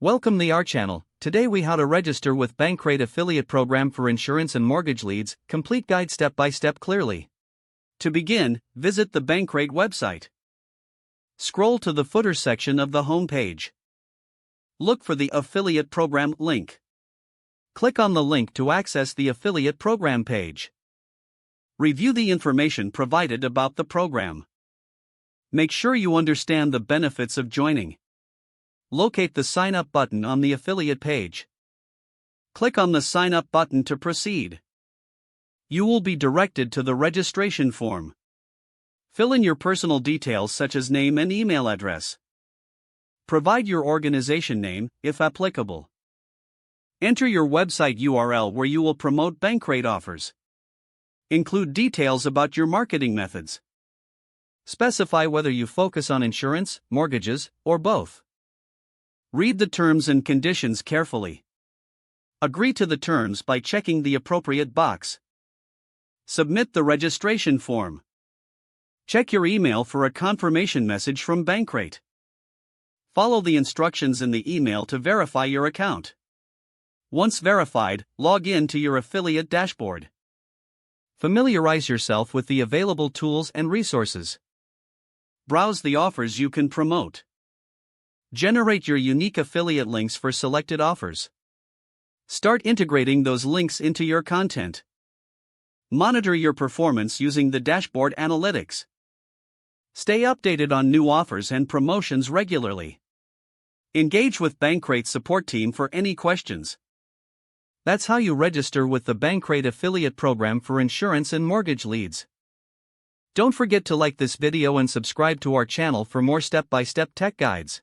Welcome to our channel. Today we how to register with Bankrate affiliate program for insurance and mortgage leads, complete guide step by step clearly. To begin, visit the Bankrate website. Scroll to the footer section of the home page. Look for the affiliate program link. Click on the link to access the affiliate program page. Review the information provided about the program. Make sure you understand the benefits of joining. Locate the Sign Up button on the affiliate page. Click on the Sign Up button to proceed. You will be directed to the registration form. Fill in your personal details such as name and email address. Provide your organization name, if applicable. Enter your website URL where you will promote Bankrate offers. Include details about your marketing methods. Specify whether you focus on insurance, mortgages, or both. Read the terms and conditions carefully. Agree to the terms by checking the appropriate box. Submit the registration form. Check your email for a confirmation message from Bankrate. Follow the instructions in the email to verify your account. Once verified, log in to your affiliate dashboard. Familiarize yourself with the available tools and resources. Browse the offers you can promote. Generate your unique affiliate links for selected offers. Start integrating those links into your content. Monitor your performance using the dashboard analytics. Stay updated on new offers and promotions regularly. Engage with Bankrate's support team for any questions. That's how you register with the Bankrate affiliate program for insurance and mortgage leads. Don't forget to like this video and subscribe to our channel for more step-by-step tech guides.